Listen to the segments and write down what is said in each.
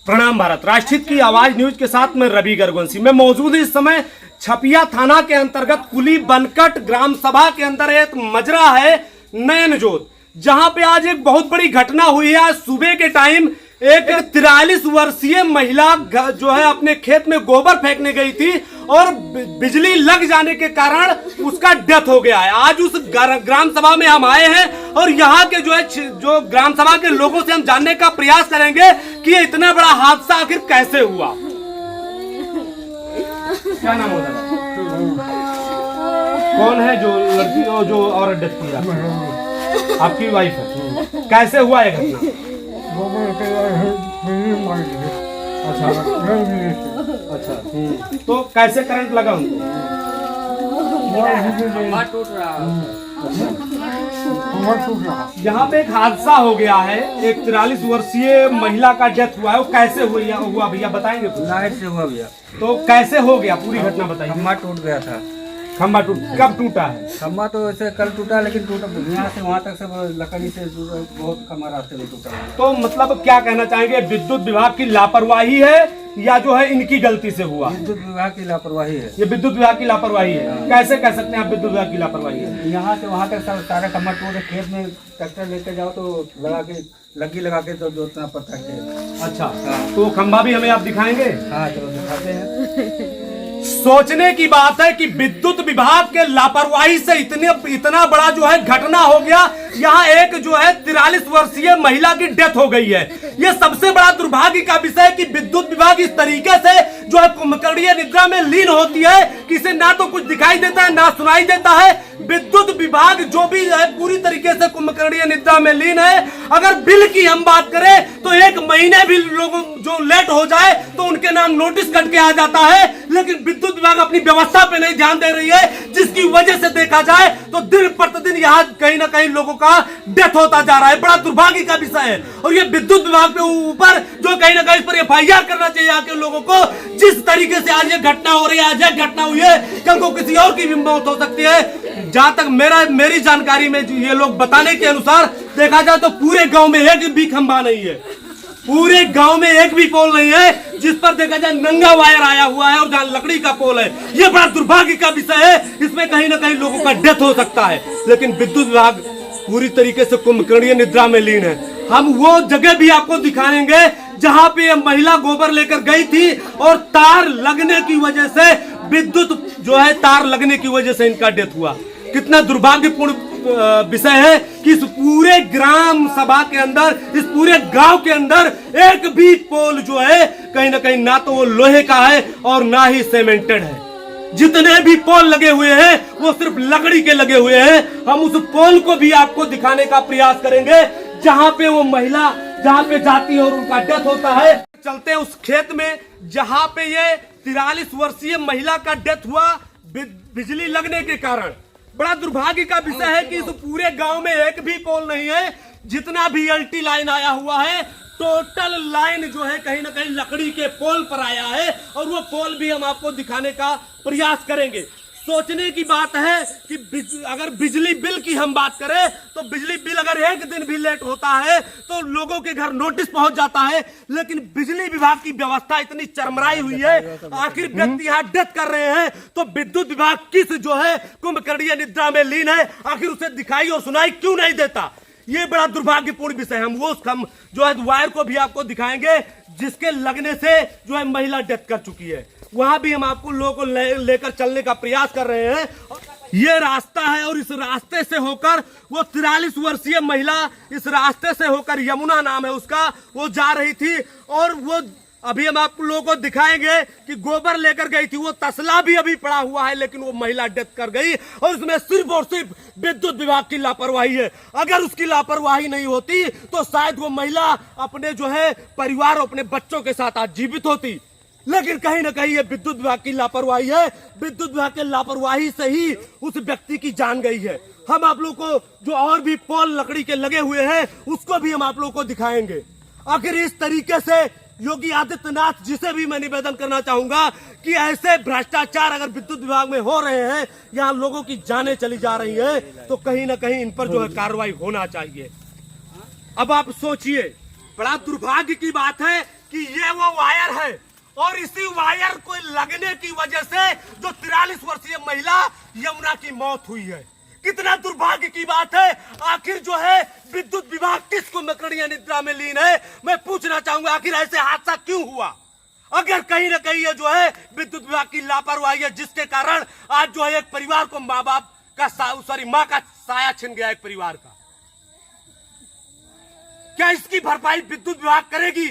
प्रणाम भारत, राष्ट्रहित की आवाज न्यूज के साथ मैं रवि गर्गवंशी। मैं मौजूद इस समय छपिया थाना के अंतर्गत कुली बनकट ग्राम सभा के अंदर एक मजरा है नयन जोत, जहां पे आज एक बहुत बड़ी घटना हुई है। आज सुबह के टाइम एक 43 वर्षीय महिला जो है अपने खेत में गोबर फेंकने गई थी और बिजली लग जाने के कारण उसका डेथ हो गया है। आज उस ग्राम सभा में हम आए हैं और यहाँ के जो ग्राम सभा के लोगों से हम जानने का प्रयास करेंगे कि ये इतना बड़ा हादसा आखिर कैसे हुआ। क्या नाम होता है? कौन है जो लड़की जो औरत डेथ की? आपकी वाइफ है। कैसे हुआ ये घटना? अच्छा अच्छा, तो कैसे करंट लगा उनको? टूट रहा। यहाँ पे एक हादसा हो गया है, एक 43 वर्षीय महिला का डेथ हुआ है। वो कैसे हुआ भैया बताएंगे? लाइट से हुआ भैया। तो कैसे हो गया, पूरी घटना बताइए। खम्बा टूट गया था। खम्बा कब टूटा है? खम्बा तो वैसे कल टूटा, लेकिन टूटा यहाँ से वहाँ तक सब लकड़ी से बहुत खम्बा रास्ते में टूटा। तो मतलब क्या कहना चाहेंगे, विद्युत विभाग की लापरवाही है या जो है इनकी गलती से हुआ? विद्युत विभाग की लापरवाही है। ये विद्युत विभाग की लापरवाही है। कैसे कह सकते हैं आप विद्युत विभाग की लापरवाही है? यहाँ से वहाँ तक सब सारा खम्बा टूटे, खेत में ट्रैक्टर लेके जाओ तो लगा के तो जोतना पड़ता है। अच्छा, तो खंबा भी हमें आप दिखाएंगे? हाँ चलो दिखाते हैं। सोचने की बात है कि विद्युत विभाग के लापरवाही से इतना बड़ा जो है घटना हो गया। यहाँ एक जो है 43 वर्षीय महिला की डेथ हो गई है। यह सबसे बड़ा दुर्भाग्य का विषय है कि विद्युत विभाग इस तरीके से जो है कुंभकर्णीय निद्रा में लीन होती है कि इसे ना तो कुछ दिखाई देता है ना सुनाई देता है। विद्युत विभाग जो भी है पूरी तरीके से कुंभकर्णीय निद्रा में लीन है। अगर बिल की हम बात करें तो एक महीने भी लोगों जो लेट हो जाए तो उनके नाम नोटिस कट के आ जाता है, लेकिन विद्युत विभाग अपनी व्यवस्था पे नहीं ध्यान दे रही है, जिसकी वजह से देखा जाए तो दिन प्रतिदिन यहाँ कहीं ना कहीं लोगों का डेथ होता जा रहा है। बड़ा दुर्भाग्य का विषय है और ये विद्युत विभाग के ऊपर जो कहीं ना कहीं इस पर FIR करना चाहिए आके लोगों को। जिस तरीके से आज ये घटना हो रही है, आज ये घटना हुई है, कल को किसी और की भी मौत हो सकती है। जहां तक मेरी जानकारी में ये लोग बताने के अनुसार देखा जाए तो पूरे गांव में एक भी खंभा नहीं है, पूरे गांव में एक भी पोल नहीं है जिस पर देखा जाए नंगा वायर आया हुआ है और जहां लकड़ी का पोल है। यह बड़ा दुर्भाग्य का विषय है, इसमें कहीं ना कहीं लोगों का डेथ हो सकता है। लेकिन विद्युत विभाग पूरी तरीके से कुंभकर्णीय निद्रा में लीन है। हम वो जगह भी आपको दिखाएंगे जहां पे यह महिला गोबर लेकर गई थी और तार लगने की वजह से विद्युत जो है तार लगने की वजह से इनका डेथ हुआ। कितना दुर्भाग्यपूर्ण विषय है कि इस पूरे ग्राम सभा के अंदर, इस पूरे गांव के अंदर एक भी पोल जो है कहीं ना कहीं ना तो वो लोहे का है और ना ही सीमेंटेड है। जितने भी पोल लगे हुए हैं वो सिर्फ लकड़ी के लगे हुए हैं। हम उस पोल को भी आपको दिखाने का प्रयास करेंगे जहां पे वो महिला जहां पे जाती है और उनका डेथ होता है। चलते हैं उस खेत में जहां पे ये 43 वर्षीय महिला का डेथ हुआ बिजली लगने के कारण। बड़ा दुर्भाग्य का विषय है कि इस पूरे गांव में एक भी पोल नहीं है। जितना भी LT लाइन आया हुआ है, टोटल लाइन जो है कहीं ना कहीं लकड़ी के पोल पर आया है और वो पोल भी हम आपको दिखाने का प्रयास करेंगे। सोचने की बात है कि अगर बिजली बिल की हम बात करें तो बिजली बिल अगर एक दिन भी लेट होता है तो लोगों के घर नोटिस पहुंच जाता है, लेकिन बिजली विभाग की व्यवस्था इतनी चरमराई हुई है। आखिर व्यक्ति यहाँ डेथ कर रहे हैं तो विद्युत विभाग किस जो है कुंभकर्णीय निद्रा में लीन है, आखिर उसे दिखाई और सुनाई क्यों नहीं देता? ये बड़ा दुर्भाग्यपूर्ण विषय है। हम वो जो है वायर को भी आपको दिखाएंगे जिसके लगने से जो है महिला डेथ कर चुकी है। वहां भी हम आपको लोगों को लेकर चलने का प्रयास कर रहे हैं। ये रास्ता है और इस रास्ते से होकर वो 43 वर्षीय महिला इस रास्ते से होकर, यमुना नाम है उसका, वो जा रही थी और वो अभी हम आप लोगों को दिखाएंगे कि गोबर लेकर गई थी। वो तसला भी अभी पड़ा हुआ है, लेकिन वो महिला डेथ कर गई और उसमें सिर्फ और सिर्फ विद्युत विभाग की लापरवाही है। अगर उसकी लापरवाही नहीं होती तो शायद वो महिला अपने जो है परिवार, अपने बच्चों के साथ आज जीवित होती। लेकिन कहीं ना कहीं ये विद्युत विभाग की लापरवाही है। विद्युत विभाग के लापरवाही से ही उस व्यक्ति की जान गई है। हम आप लोग को जो और भी पोल लकड़ी के लगे हुए हैं उसको भी हम आप लोग को दिखाएंगे। आखिर इस तरीके से योगी आदित्यनाथ जिसे भी मैं निवेदन करना चाहूंगा कि ऐसे भ्रष्टाचार अगर विद्युत विभाग में हो रहे हैं, यहाँ लोगों की जानें चली जा रही है, तो कहीं ना कहीं इन पर जो है कार्रवाई होना चाहिए। अब आप सोचिए, बड़ा दुर्भाग्य की बात है कि ये वो वायर है और इसी वायर को लगने की वजह से जो 43 वर्षीय महिला यमुना की मौत हुई है। कितना दुर्भाग्य की बात है। आखिर जो है विद्युत विभाग किसको मकड़िया निद्रा में लीन है। मैं पूछना चाहूंगा आखिर ऐसे हादसा क्यों हुआ। अगर कहीं ना कहीं ये जो है विद्युत विभाग की लापरवाही है, जिसके कारण आज जो है एक परिवार को माँ बाप का माँ का साया छिन गया एक परिवार का, क्या इसकी भरपाई विद्युत विभाग करेगी?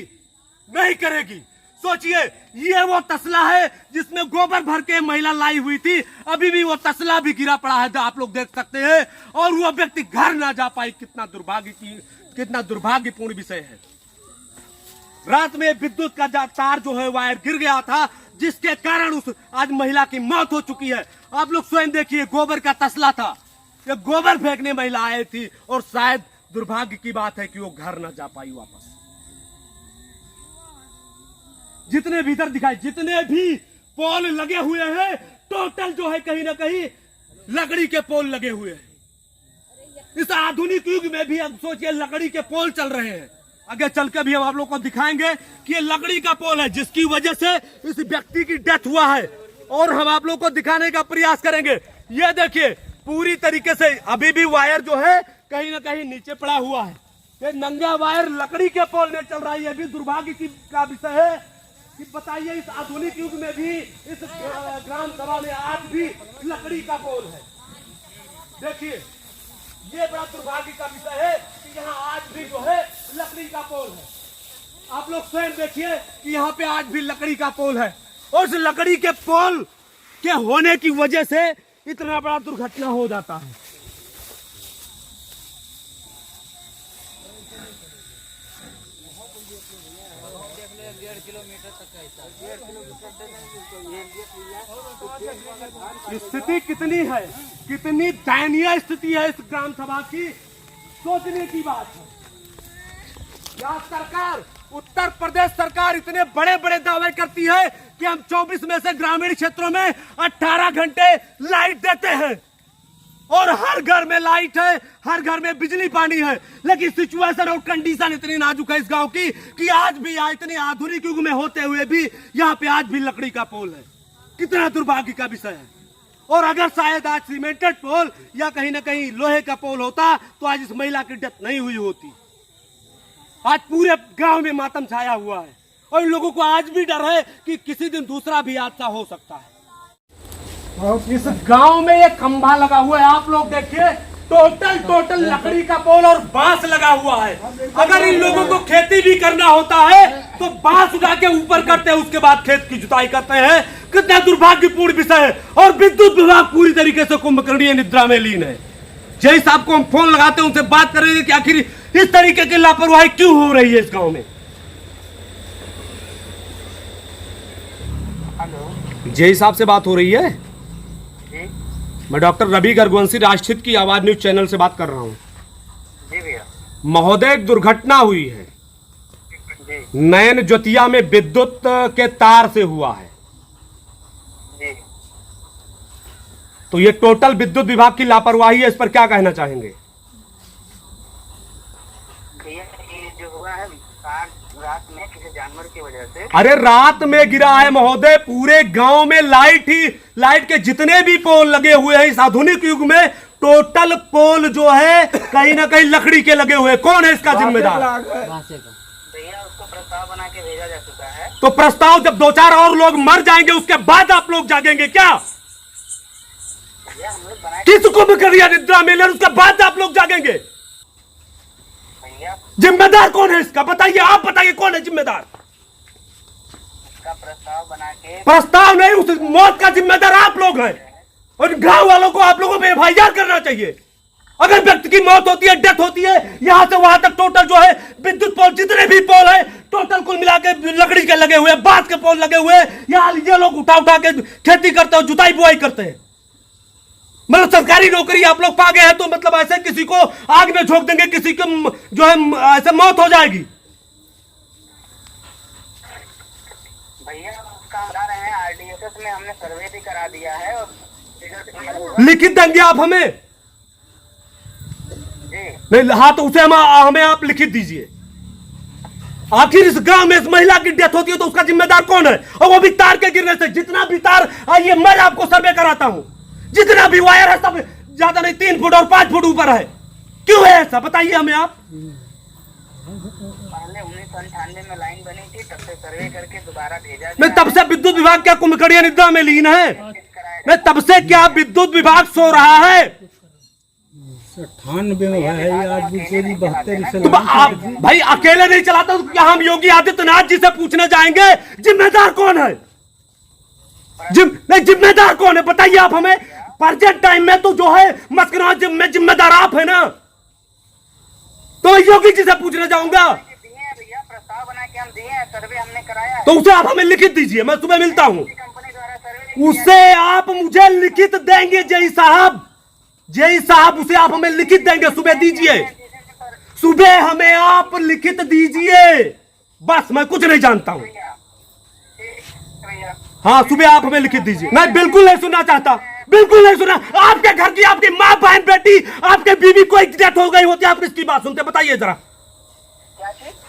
नहीं करेगी। सोचिए, ये वो तसला है जिसमें गोबर भर के महिला लाई हुई थी, अभी भी वो तसला भी गिरा पड़ा है, आप लोग देख सकते हैं, और वो व्यक्ति घर ना जा पाई। कितना दुर्भाग्यपूर्ण विषय है। रात में विद्युत का तार जो है वायर गिर गया था, जिसके कारण उस आज महिला की मौत हो चुकी है। आप लोग स्वयं देखिए, गोबर का तसला था, ये गोबर फेंकने महिला आई थी और शायद दुर्भाग्य की बात है कि वो घर ना जा पाई वापस। जितने भीतर दिखाए, जितने भी पोल लगे हुए हैं, टोटल जो है कहीं ना कहीं लकड़ी के पोल लगे हुए हैं। इस आधुनिक युग में भी अब सोचिए लकड़ी के पोल चल रहे हैं। आगे चल के भी हम आप लोग को दिखाएंगे कि ये लकड़ी का पोल है जिसकी वजह से इस व्यक्ति की डेथ हुआ है, और हम आप लोग को दिखाने का प्रयास करेंगे। ये देखिए, पूरी तरीके से अभी भी वायर जो है कहीं ना कहीं नीचे पड़ा हुआ है। ये नंगा वायर लकड़ी के पोल में चल रहा है। ये भी दुर्भाग्य का विषय है कि बताइए, इस आधुनिक युग में भी इस ग्राम सभा में आज भी लकड़ी का पोल है। देखिए, ये बड़ा दुर्भाग्य का विषय है कि यहाँ आज भी जो है लकड़ी का पोल है। आप लोग स्वयं देखिए कि यहाँ पे आज भी लकड़ी का पोल है, और उस लकड़ी के पोल के होने की वजह से इतना बड़ा दुर्घटना हो जाता है। स्थिति कितनी है, कितनी दयनीय स्थिति है इस ग्राम सभा की, सोचने की बात है। यह सरकार, उत्तर प्रदेश सरकार इतने बड़े बड़े दावे करती है कि हम 24 में से ग्रामीण क्षेत्रों में 18 घंटे लाइट देते हैं, और हर घर में लाइट है, हर घर में बिजली पानी है, लेकिन सिचुएशन और कंडीशन इतनी नाजुक है इस गांव की कि आज भी इतने आधुनिक युग में होते हुए भी यहाँ पे आज भी लकड़ी का पोल है। कितना दुर्भाग्य का विषय है। और अगर शायद आज सीमेंटेड पोल या कहीं ना कहीं लोहे का पोल होता तो आज इस महिला की डेथ नहीं हुई होती। आज पूरे गांव में मातम छाया हुआ है, और इन लोगों को आज भी डर है कि किसी दिन दूसरा भी हादसा हो सकता है। इस गांव में ये खंभा लगा हुआ है, आप लोग देखिए, टोटल लकड़ी का पोल और बांस लगा हुआ है। अगर इन लोगों को खेती भी करना होता है तो बांस उठा के ऊपर करते हैं, उसके बाद खेत की जुताई करते हैं। कितना दुर्भाग्यपूर्ण विषय है। और विद्युत विभाग पूरी तरीके से कुंभकर्णीय निद्रा में लीन है। जय साहब को हम फोन लगाते हैं, उनसे बात करेंगे कि आखिर इस तरीके की लापरवाही क्यों हो रही है इस गांव में। जय साहब से बात हो रही है? मैं डॉक्टर रवि गर्गवंशी, राष्ट्रहित की आवाज न्यूज चैनल से बात कर रहा हूँ। जी भैया। महोदय, एक दुर्घटना हुई है जी। नयन ज्योतिया में, विद्युत के तार से हुआ है। जी। तो ये टोटल विद्युत विभाग की लापरवाही है, इस पर क्या कहना चाहेंगे? भैया, ये जो हुआ है तार रात में किसी जानवर की वजह से। अरे रात में गिरा है महोदय, पूरे गांव में लाइट के जितने भी पोल लगे हुए हैं इस आधुनिक युग में, टोटल पोल जो है कहीं ना कहीं लकड़ी के लगे हुए हैं। कौन है इसका जिम्मेदार? भैया, उसको प्रस्ताव बना के भेजा जा चुका है। तो प्रस्ताव जब 2-4 और लोग मर जाएंगे उसके बाद आप लोग जागेंगे क्या? भैया, हम लोग बनाए किसको भी करिए निद्रा में, उसके बाद आप लोग जागेंगे। भैया, जिम्मेदार कौन है इसका? बताइए, आप बताइए कौन है जिम्मेदार? उसका प्रस्ताव बना के। प्रस्ताव नहीं, उस मौत का जिम्मेदार आप लोग हैं, और गांव वालों को आप लोगों पे एफआईआर करना चाहिए। अगर व्यक्ति की मौत होती है, डेथ होती है, यहां से वहां तक टोटल जो है विद्युत पोल, जितने भी पोल है टोटल कुल मिला के लकड़ी के लगे हुए, बांस के पोल लगे हुए, यहाँ ये लोग उठा के खेती करते हैं, जुताई बुआई करते हैं। मतलब सरकारी नौकरी आप लोग पा गए हैं तो मतलब ऐसे किसी को आग में झोंक देंगे, किसी को जो है ऐसे मौत हो जाएगी। भैया, उसका बता रहे हैं आरडीएसएस में हमने सर्वे भी करा दिया है, और लिखित देंगे आप हमें? जी नहीं, हाँ, तो उसे हमें आप लिखित दीजिए। आखिर इस गांव में इस महिला की डेथ होती है तो उसका जिम्मेदार कौन है? और वो भी तार के गिरने से। जितना भी तार, आइए मैं आपको सर्वे कराता हूं, जितना भी वायर है सब ज्यादा नहीं 3 फुट और 5 फुट ऊपर है। क्यों है ऐसा, बताइए हमें आप। पहले 1998 में लाइन बनी थी, तब से सर्वे करके दोबारा भेजा मैं तब से विद्युत विभाग क्या कुंभकर्णिया निद्रा में लीन है? मैं तब से क्या विद्युत विभाग सो रहा है? 98 में है, आज बिल्कुल 72 से तो आप भाई अकेले नहीं चलाता तो क्या हम योगी आदित्यनाथ जी से पूछने जाएंगे जिम्मेदार कौन है? नहीं, जिम्मेदार कौन है बताइए आप हमें। प्रेजेंट टाइम में तो जो है मस्करा में जिम्मेदार आप है ना, तो मैं योगी जी से पूछने जाऊंगा। भैया प्रस्ताव बना के हम दिए हैं, सर्वे हमने कराया है। तो उसे आप हमें लिखित दीजिए, मैं सुबह मिलता हूं। कंपनी द्वारा सर्वे उसे आप मुझे लिखित देंगे जय साहब, जय साहब उसे आप हमें लिखित देंगे, सुबह दीजिए, सुबह हमें आप लिखित दीजिए, बस मैं कुछ नहीं जानता हूं। हाँ सुबह आप हमें लिखित दीजिए। मैं बिल्कुल नहीं सुनना चाहता, बिल्कुल नहीं सुना। आपके घर की आपकी माँ बहन बेटी आपके बीवी कोई डेथ हो गई होती, आप किसकी बात सुनते? बताइए जरा।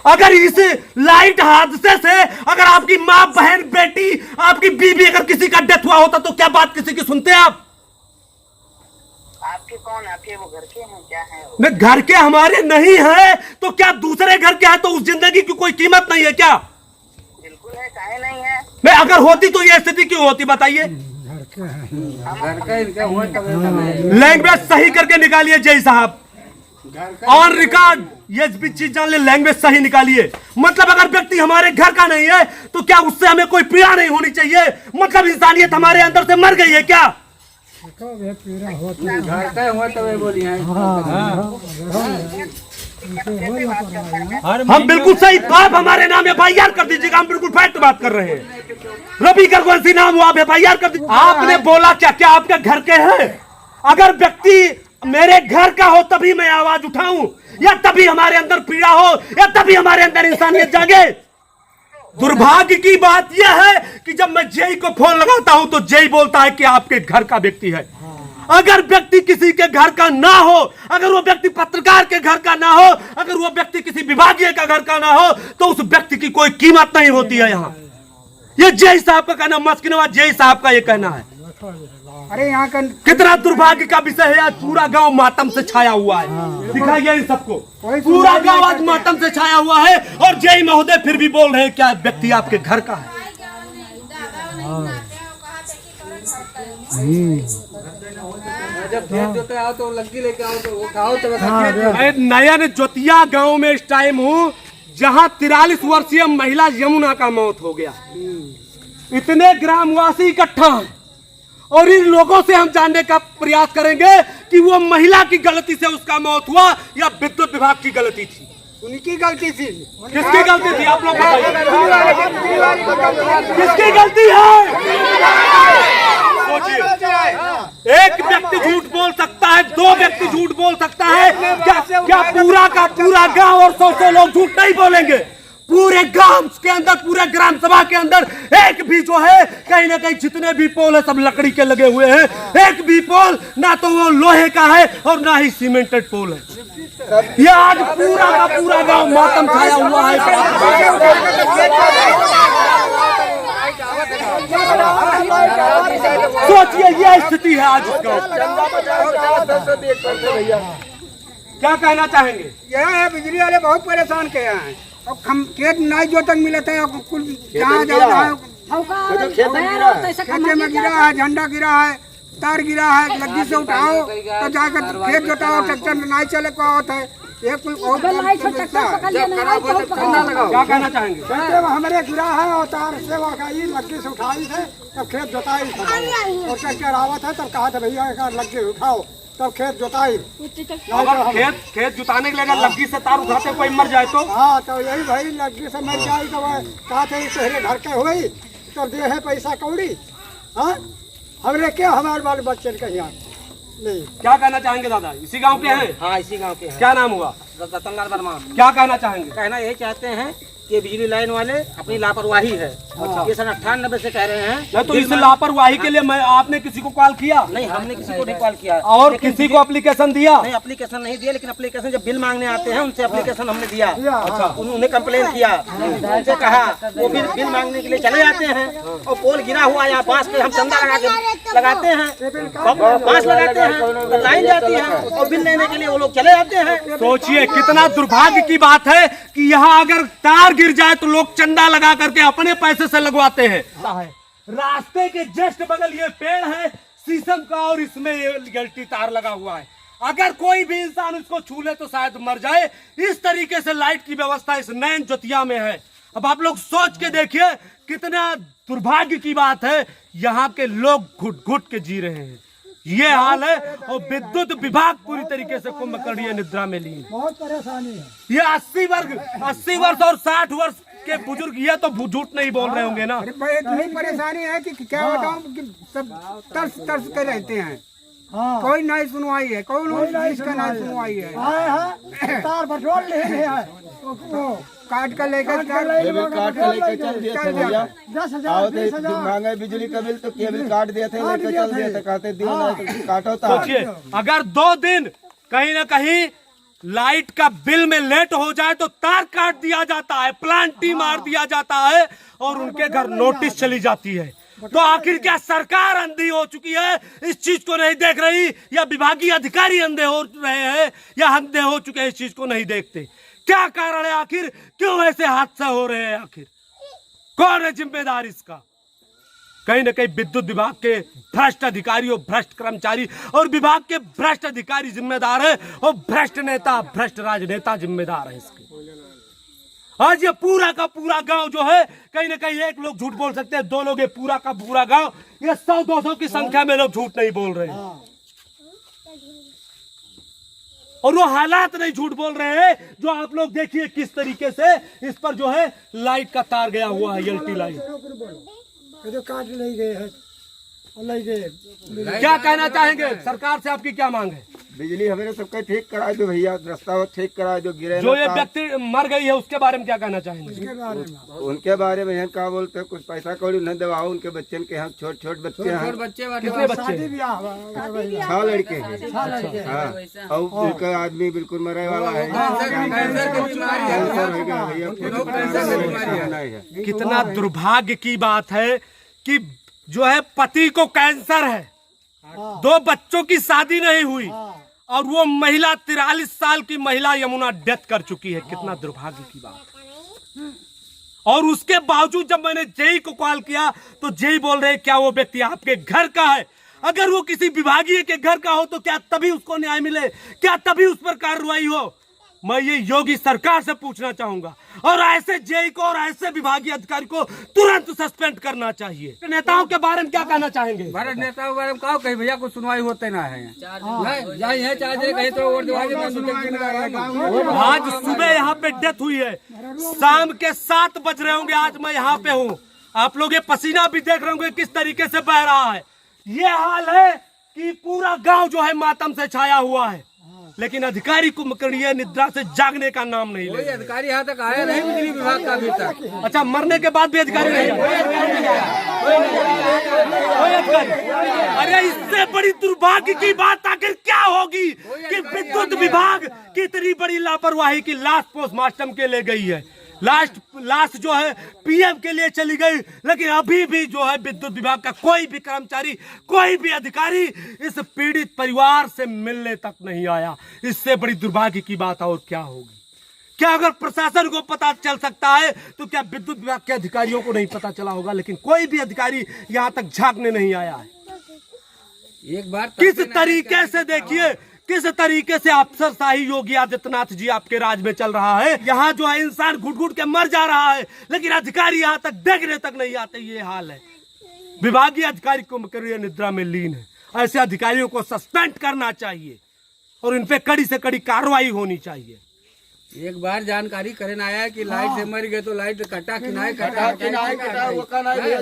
अगर इस लाइट हादसे से अगर आपकी माँ बहन बेटी आपकी बीवी अगर किसी का डेथ हुआ होता तो क्या बात किसी की सुनते आप? आपके कौन, आपके वो घर के हैं क्या है? नहीं, घर के हमारे नहीं है तो क्या दूसरे घर के है तो उस जिंदगी की कोई कीमत नहीं है क्या? बिल्कुल है, चाहे नहीं है। नहीं, अगर होती तो ये स्थिति क्यों होती बताइए? घर का इनका हुआ तब लैंग्वेज सही करके निकालिए जय साहब, ऑन रिकॉर्ड ये भी चीज जान ले, लैंग्वेज सही निकालिए। मतलब अगर व्यक्ति हमारे घर का नहीं है तो क्या उससे हमें कोई पीड़ा नहीं होनी चाहिए? मतलब इंसानियत हमारे अंदर से मर गई है क्या? घर का हुआ तब बोलिए। हम बिल्कुल सही, आप हमारे नाम FIR कर दीजिएगा, हम बिल्कुल फैक्ट बात कर रहे हैं। रवि करगोसी नाम हुआ, आप FIR कर दीजिए। आपने बोला क्या क्या आपके घर के हैं? अगर व्यक्ति मेरे घर का हो तभी मैं आवाज उठाऊं, या तभी हमारे अंदर पीड़ा हो, या तभी हमारे अंदर इंसानियत जागे। दुर्भाग्य की बात यह है कि जब मैं जेई को फोन लगाता हूं तो जेई बोलता है कि आपके घर का व्यक्ति है। अगर व्यक्ति किसी के घर का ना हो, अगर वो व्यक्ति पत्रकार के घर का ना हो, अगर वो व्यक्ति किसी विभागीय का घर का ना हो, तो उस व्यक्ति की कोई कीमत नहीं होती है। यहाँ ये जेई साहब का कहना, मस्किनवा जेई साहब का ये कहना है। अरे यहाँ का कितना दुर्भाग्य का विषय है, आज पूरा गांव मातम से छाया हुआ है। दिखाइए इन सबको, पूरा गांव आज मातम से छाया हुआ है और जेई महोदय फिर भी बोल रहे हैं क्या व्यक्ति आपके घर का है। जब खेत जोते आओ तो लग्गी लेके आओ तो वो खाओ तो नयन जोतिया गांव में इस टाइम हूँ जहां 43 वर्षीय महिला यमुना का मौत हो गया। इतने ग्रामवासी इकट्ठा हैं और इन लोगों से हम जानने का प्रयास करेंगे कि वो महिला की गलती से उसका मौत हुआ या विद्युत विभाग की गलती थी। उनकी गलती थी। किसकी गलती थी आप लोग बताइए, किसकी गलती है? सोचिए, एक व्यक्ति झूठ बोल सकता है, 2 व्यक्ति झूठ बोल सकता है, क्या पूरा का पूरा गांव और 100 लोग झूठ नहीं बोलेंगे? पूरे गांव के अंदर, पूरे ग्राम सभा के अंदर एक भी जो है कहीं ना कहीं जितने भी पोल है सब लकड़ी के लगे हुए हैं। एक भी पोल ना तो वो लोहे का है और ना ही सीमेंटेड पोल है। ये आज पूरा का पूरा गांव मातम छाया हुआ है। सोचिए ये स्थिति है आज इसका। क्या कहना चाहेंगे? यह है बिजली वाले बहुत परेशान किए हैं। अब हम खेत नहीं जो तक मिलता है, कुल जहाँ जहाँ खेत में गिरा है, झंडा गिरा है, तार गिरा है, लग्गी से उठाओ तो जाकर खेत जोताओ, ट्रैक्टर नहीं चले को है। ये कुल क्या कहना चाहेंगे? हमारे गिरा है और तार से लग्गी से उठाई थे तब खेत जोताई और ट्रैक्टर आवत है तब कहा था भैया लग्गी उठाओ तब खेत जोताई। अगर खेत जुताने के लिए अगर लग्गी से तार उठाते कोई मर जाए तो? हाँ तो यही भाई लग्गी से मर जाए तो कहा थे तेरे घर के हुई तो दे है पैसा कौड़ी। हाँ हमने क्या हमारे बाल बच्चे कहीं नहीं। क्या कहना चाहेंगे दादा? इसी गांव के हैं? हाँ इसी गांव के हैं। क्या नाम हुआ? रतनलाल वर्मा। क्या कहना चाहेंगे? कहना यही चाहते हैं कि बिजली लाइन वाले अपनी लापरवाही है। ये सन 98 से कह रहे हैं। नहीं तो इस लापरवाही के लिए मैं आपने किसी को कॉल किया? नहीं, हमने किसी को नहीं कॉल किया। और किसी को एप्लीकेशन दिया? नहीं, एप्लीकेशन नहीं दिया, लेकिन एप्लीकेशन जब बिल मांगने आते हैं उनसे एप्लीकेशन हमने दिया। अच्छा, उन्होंने कंप्लेन किया, उनसे कहा, वो बिल मांगने के लिए चले जाते हैं और पोल गिरा हुआ यहाँ बांस पे हम चंदा लगाते हैं, बांस लगाते हैं, तो लाइन जाती है और बिल लेने के लिए वो लोग चले जाते हैं। सोचिए कितना दुर्भाग्य की बात है कि यहाँ अगर तार गिर जाए तो लोग चंदा लगा करके अपने पैसे से लगवाते हैं। रास्ते के जस्ट बगल ये पेड़ है शीशम का और इसमें ये गलती तार लगा हुआ है। अगर कोई भी इंसान उसको छू ले तो शायद मर जाए। इस तरीके से लाइट की व्यवस्था इस नैन जोतिया में है। अब आप लोग सोच के देखिए कितना दुर्भाग्य की बात है। यहाँ के लोग घुट घुट के जी रहे हैं, ये हाल है। और विद्युत विभाग पूरी तरीके से कुंभकर्णीय निद्रा में लीन। बहुत परेशानी है। ये 80 वर्ष और 60 वर्ष के बुजुर्ग ये तो झूठ नहीं बोल रहे होंगे ना। इतनी परेशानी है कि क्या बताऊं कि सब तरस तरस के रहते हैं। कोई नहीं सुनवाई है, कोई इसका नहीं सुनवाई है। तार बटोर ले काट कर लेकर चल दिए थे भैया। 10,000 मांगे बिजली का बिल तो केबल काट दिए थे, लेकर चल दिए थे, कहते दियो नहीं तो काटो था। सोचिए अगर 2 दिन कहीं ना कहीं लाइट का बिल में लेट हो जाए तो तार काट दिया जाता है, प्लांटी मार दिया जाता है और उनके घर नोटिस चली जाती है। तो आखिर क्या सरकार अंधी हो चुकी है, इस चीज को नहीं देख रही, या विभागीय अधिकारी अंधे हो रहे हैं, या अंधे हो चुके हैं, इस चीज को नहीं देखते? क्या कारण है आखिर, क्यों ऐसे हादसे हो रहे हैं? आखिर कौन है जिम्मेदार इसका? कहीं ना कहीं विद्युत विभाग के भ्रष्ट अधिकारी और भ्रष्ट कर्मचारी और विभाग के भ्रष्ट अधिकारी जिम्मेदार है और भ्रष्ट नेता, भ्रष्ट राजनेता जिम्मेदार है इसके। आज ये पूरा का पूरा गांव जो है, कहीं ना कहीं एक लोग झूठ बोल सकते हैं, 2 लोग, ये पूरा का पूरा गांव, ये 100-200 की संख्या में लोग झूठ नहीं बोल रहे हैं। और वो हालात नहीं झूठ बोल रहे हैं जो आप लोग देखिए किस तरीके से इस पर जो है लाइट का तार गया हुआ है, एलटी लाइट जो काट ले गए हैं। क्या कहना चाहेंगे? सरकार से आपकी क्या मांग है? बिजली हमें सबका ठीक करा दो भैया, रास्ता ठीक करा दो, गिरे जो ये व्यक्ति मर गई है उसके बारे में क्या कहना चाहेंगे? उनके बारे में यहाँ क्या बोलते हैं, कुछ पैसा कौड़ी न दबाओ उनके बच्चे के यहाँ, छोट छोट बच्चे हैं। कितने बच्चे? 6 लड़के हैं। हाँ, और उनका आदमी बिल्कुल मरे वाला है, कैंसर हो गया भैया। कितना दुर्भाग्य की बात है कि जो है पति को कैंसर है, 2 बच्चों की शादी नहीं हुई और वो महिला 43 साल की महिला यमुना डेथ कर चुकी है। कितना दुर्भाग्य की बात है। और उसके बावजूद जब मैंने जेई को कॉल किया तो जेई बोल रहे क्या वो व्यक्ति आपके घर का है? अगर वो किसी विभागीय के घर का हो तो क्या तभी उसको न्याय मिले? क्या तभी उस पर कार्रवाई हो? मैं ये योगी सरकार से पूछना चाहूंगा और ऐसे जेई को और ऐसे विभागीय अधिकारी को तुरंत सस्पेंड करना चाहिए। नेताओं के बारे में क्या कहना चाहेंगे? भारत नेताओं के बारे में कहो कहीं भैया कुछ सुनवाई होते ना है। आज सुबह यहाँ पे डेथ हुई है, शाम के 7 बज रहे होंगे, आज मैं यहाँ पे हूँ। आप लोग ये पसीना भी देख रहे होंगे किस तरीके से बह रहा है। ये हाल है कि पूरा गांव जो है मातम से छाया हुआ है, लेकिन अधिकारी कुंभकर्णीय निद्रा से जागने का नाम नहीं ले। अधिकारी यहाँ तक आया नहीं बिजली विभाग का अभी तक। अच्छा, मरने के बाद भी अधिकारी नहीं आया? अरे इससे बड़ी दुर्भाग्य की बात आखिर क्या होगी कि विद्युत विभाग की इतनी बड़ी लापरवाही की लाश पोस्टमार्टम के ले गई है, लाश जो है पीएम के लिए चली गई, लेकिन अभी भी जो है विद्युत विभाग का कोई भी कर्मचारी, कोई भी अधिकारी इस पीड़ित परिवार से मिलने तक नहीं आया। इससे बड़ी दुर्भाग्य की बात और क्या होगी? क्या अगर प्रशासन को पता चल सकता है तो क्या विद्युत विभाग के अधिकारियों को नहीं पता चला होगा? लेकिन कोई भी अधिकारी यहाँ तक झांकने नहीं आया है। एक बार किस तरीके से देखिए, किस तरीके से अफसरशाही योगी आदित्यनाथ जी आपके राज में चल रहा है। यहाँ जो है इंसान घुट घुट के मर जा रहा है, लेकिन अधिकारी यहाँ तक देखने तक नहीं आते। ये हाल है। विभागीय अधिकारी कुंभकर्णीय निद्रा में लीन है। ऐसे अधिकारियों को सस्पेंड करना चाहिए और इन पे कड़ी से कड़ी कार्रवाई होनी चाहिए। एक बार जानकारी करने आया कि लाइट से मर गए तो लाइट कटा किनाए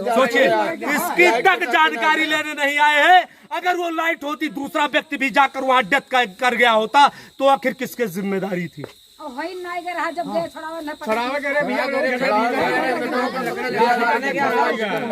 सोचिए इसकी तक जानकारी लेने नहीं आए हैं। अगर वो लाइट होती, दूसरा व्यक्ति भी जाकर वहां डेथ कर गया होता तो आखिर किसकी जिम्मेदारी थी?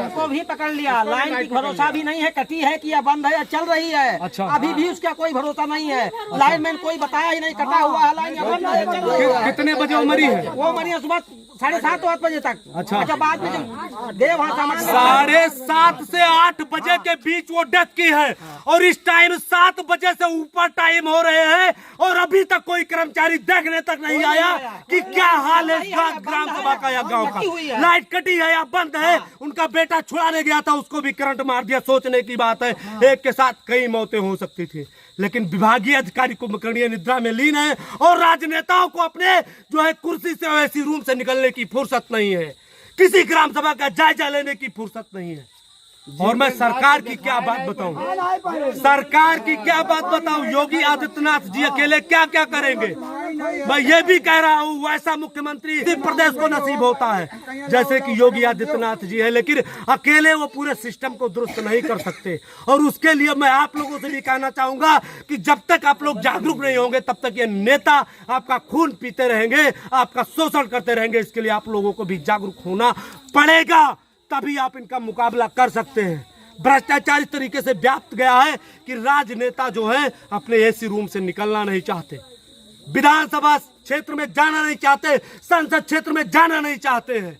उसको भी पकड़ लिया। लाइन की भरोसा भी नहीं है, कटी है कि या बंद है या चल रही है। अच्छा। अभी भी उसका कोई भरोसा नहीं है। लाइन मैन कोई बताया ही नहीं, कटा हुआ है लाइन या बंद है या चल रही है। कितने बजे वो मरी है? वो मरी है सुबह 7:30-8 बजे तक। अच्छा। बाद में जब देव वहाँ सामान 7:30 से 8 बजे के बीच वो डेथ की है और इस टाइम 7 बजे से ऊपर टाइम हो रहे हैं और अभी तक कोई कर्मचारी देखने तक नहीं आया कि क्या हाल है इसका ग्राम सभा का या गांव का। लाइट कटी है या बंद है। उनका बेटा छुड़ाने गया था, उसको भी करंट मार दिया। सोचने की बात है, एक के साथ कई मौतें हो सकती थी, लेकिन विभागीय अधिकारी कुंभकर्णीय निद्रा में लीन है और राजनेताओं को अपने जो है कुर्सी से ऐसी रूम से निकलने की फुर्सत नहीं है, किसी ग्राम सभा का जायजा लेने की फुर्सत नहीं है। और मैं सरकार की क्या बात बताऊं, सरकार की क्या बात बताऊं, योगी आदित्यनाथ जी अकेले क्या क्या करेंगे। मैं ये भी कह रहा हूँ वैसा मुख्यमंत्री इसी प्रदेश को नसीब होता है जैसे कि योगी आदित्यनाथ जी है, लेकिन अकेले वो पूरे सिस्टम को दुरुस्त नहीं कर सकते। और उसके लिए मैं आप लोगों से भी कहना चाहूंगा कि जब तक आप लोग जागरूक नहीं होंगे तब तक ये नेता आपका खून पीते रहेंगे, आपका शोषण करते रहेंगे। इसके लिए आप लोगों को भी जागरूक होना पड़ेगा, तभी आप इनका मुकाबला कर सकते हैं। भ्रष्टाचार इस तरीके से व्याप्त गया है कि राजनेता जो है अपने एसी रूम से निकलना नहीं चाहते, विधानसभा क्षेत्र में जाना नहीं चाहते, संसद क्षेत्र में जाना नहीं चाहते हैं।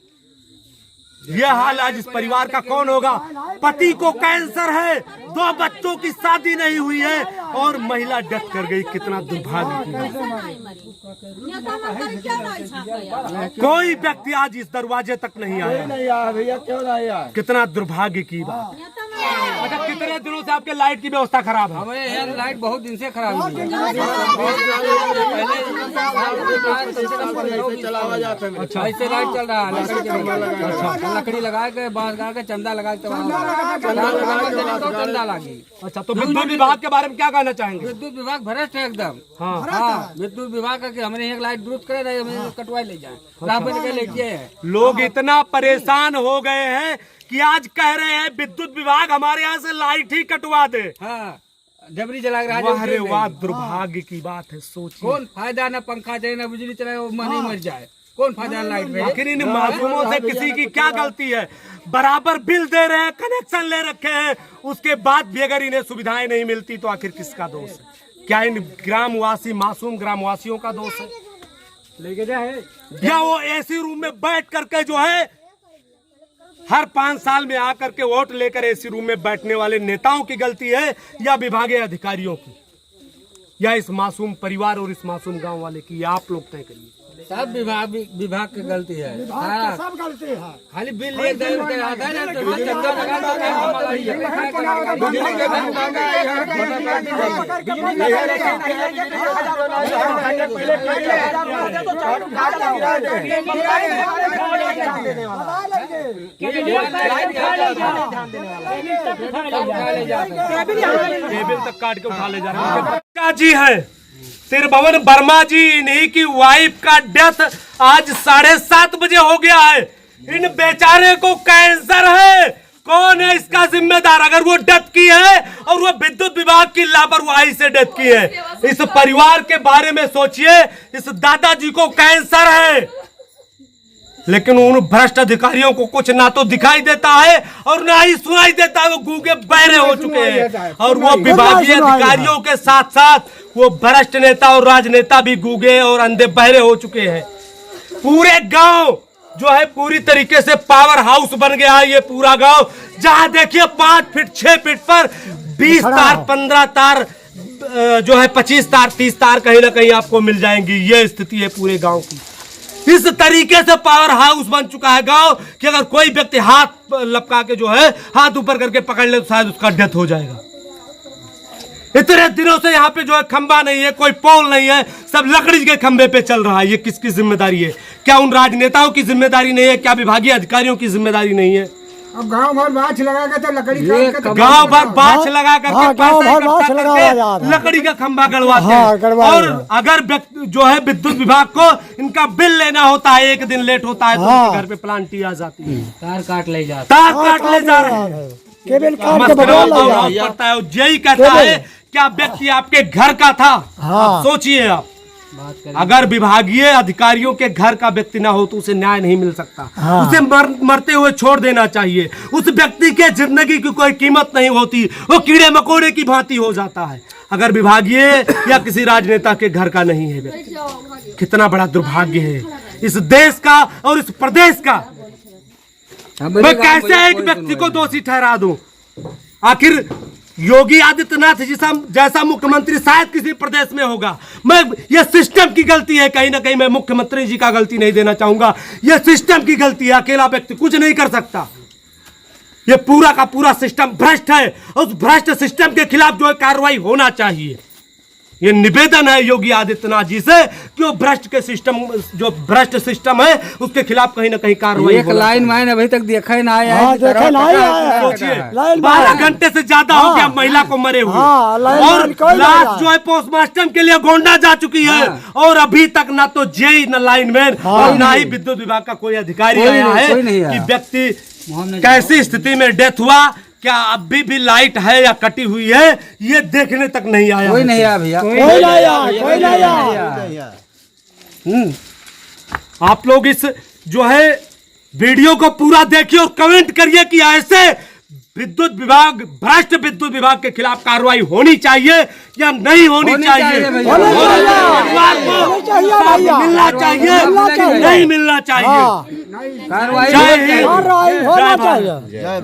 यह हाल आज इस परिवार का कौन होगा? पति को कैंसर है, 2 बच्चों की शादी नहीं हुई है और महिला डेथ कर गई। कितना दुर्भाग्य की बात। कोई व्यक्ति आज इस दरवाजे तक नहीं आया भैया, क्यों नहीं आया? कितना दुर्भाग्य की बात। अच्छा, कितने दिनों से आपके लाइट की व्यवस्था खराब है? हमारे यहाँ लाइट बहुत दिन से खराब हुई है। अच्छा, ऐसे लाइट चल रहा है, लकड़ी लगा के बांस गा के चंदा लगा के चंदा लगी। अच्छा, तो विद्युत विभाग के बारे में क्या कहना चाहेंगे? विद्युत विभाग भ्रष्ट है एकदम। हाँ, विद्युत विभाग का हमारे यहाँ लाइट दुरुस्त करे रहे, हमें कटवा ले जाए लेके है। लोग इतना परेशान हो गए हैं कि आज कह रहे हैं विद्युत विभाग हमारे यहाँ से लाइट ही कटवा दे। हाँ, जबरी जला रहा वाह रे वाह, दुर्भाग्य की बात है। सोचिए, कौन फायदा, न पंखा चले न बिजली चले, वो नहीं मर जाए, कौन फायदा लाइट में? आखिर इन मासूमों से किसी की क्या गलती है? बराबर बिल दे रहे हैं, कनेक्शन ले रखे हैं, उसके बाद भी अगर इन्हें सुविधाएं नहीं मिलती तो आखिर किसका दोष है? क्या इन ग्रामवासी मासूम ग्रामवासियों का दोष है? लेके जाए या वो एसी रूम में बैठ करके जो है हर 5 साल में आकर के वोट लेकर एसी रूम में बैठने वाले नेताओं की गलती है या विभागीय अधिकारियों की या इस मासूम परिवार और इस मासूम गांव वाले की? आप लोग तय करिए। सब विभाग की गलती है, सब गलती है। खाली बिल ले गए आधा ना तो चंदा लगा केबल तक काट के उठा ले जा रहे हैं। जी है त्रिभुवन वर्मा जी, इन्हीं की वाइफ का डेथ आज 7:30 बजे हो गया है। इन बेचारे को कैंसर है, कौन है इसका जिम्मेदार? अगर वो डेथ की है और वो विद्युत विभाग की लापरवाही से डेथ की है, इस परिवार के बारे में सोचिए। इस दादाजी को कैंसर है, लेकिन उन भ्रष्ट अधिकारियों को कुछ ना तो दिखाई देता है और ना ही सुनाई देता है। वो गूंगे बहरे हो चुके हैं और वो विभागीय अधिकारियों के साथ साथ वो भ्रष्ट नेता और राजनेता भी गूंगे और अंधे बहरे हो चुके हैं। पूरे गांव जो है पूरी तरीके से पावर हाउस बन गया है। ये पूरा गांव जहां देखिए 5 फीट 6 फीट पर 20 तार 15 तार जो है 25 तार 30 तार कहीं ना कहीं आपको मिल जाएंगी। ये स्थिति है पूरे गांव की। इस तरीके से पावर हाउस बन चुका है गांव कि अगर कोई व्यक्ति हाथ लपका के जो है हाथ ऊपर करके पकड़ ले तो शायद उसका डेथ हो जाएगा। इतने दिनों से यहाँ पे जो है खंबा नहीं है, कोई पोल नहीं है, सब लकड़ी के खंबे पे चल रहा है। ये किसकी जिम्मेदारी है? क्या उन राजनेताओं की जिम्मेदारी नहीं है? क्या विभागीय अधिकारियों की जिम्मेदारी नहीं है? अब गांव भर बाँच लगा के तो लकड़ी गांव भर बाँच लगा करके लकड़ी का खंबा गड़वाते हैं। और अगर जो है विद्युत विभाग को इनका बिल लेना होता है, एक दिन लेट होता है तो घर पे प्लांटी आ जाती है, तार काट ले जा रहे हैं। यही कहता है क्या व्यक्ति आपके घर का था? सोचिए आप, अगर विभागीय अधिकारियों के घर का व्यक्ति ना हो तो उसे न्याय नहीं मिल सकता। उसे मरते हुए छोड़ देना चाहिए। उस व्यक्ति के जिंदगी की कोई कीमत नहीं होती, वो कीड़े मकोड़े की भांति हो जाता है अगर विभागीय या किसी राजनेता के घर का नहीं है व्यक्ति। कितना बड़ा दुर्भाग्य है इस देश का और इस प्रदेश का। मैं कैसे एक व्यक्ति को दोषी ठहरा दूं? आखिर योगी आदित्यनाथ जैसा मुख्यमंत्री शायद किसी प्रदेश में होगा। मैं ये सिस्टम की गलती है, कहीं ना कहीं मैं मुख्यमंत्री जी का गलती नहीं देना चाहूंगा। ये सिस्टम की गलती है, अकेला व्यक्ति कुछ नहीं कर सकता। ये पूरा का पूरा सिस्टम भ्रष्ट है और उस भ्रष्ट सिस्टम के खिलाफ जो है कार्रवाई होना चाहिए। ये निवेदन है योगी आदित्यनाथ जी से कि वो भ्रष्ट के सिस्टम, जो भ्रष्ट सिस्टम है उसके खिलाफ कहीं ना कहीं कार्रवाई। एक लाइन मैंने अभी तक देखा ही ना आया है। सोचिए 12 घंटे से ज्यादा हो गया महिला को मरे हुए और लाश जो है पोस्टमार्टम के लिए गोंडा जा चुकी है और अभी तक ना तो जेई न लाइनमैन और ना ही विद्युत विभाग का कोई अधिकारी आया है कि व्यक्ति कैसी स्थिति में डेथ हुआ, क्या अभी भी लाइट है या कटी हुई है, ये देखने तक नहीं आया। कोई नहीं आया भैया, कोई नहीं आया। आप लोग इस जो है वीडियो को पूरा देखिए और कमेंट करिए कि ऐसे विद्युत विभाग, भ्रष्ट विद्युत विभाग के खिलाफ कार्रवाई होनी चाहिए या नहीं होनी चाहिए। मिलना चाहिए, नहीं मिलना चाहिए। कार्रवाई जय हिंद, जय भारत।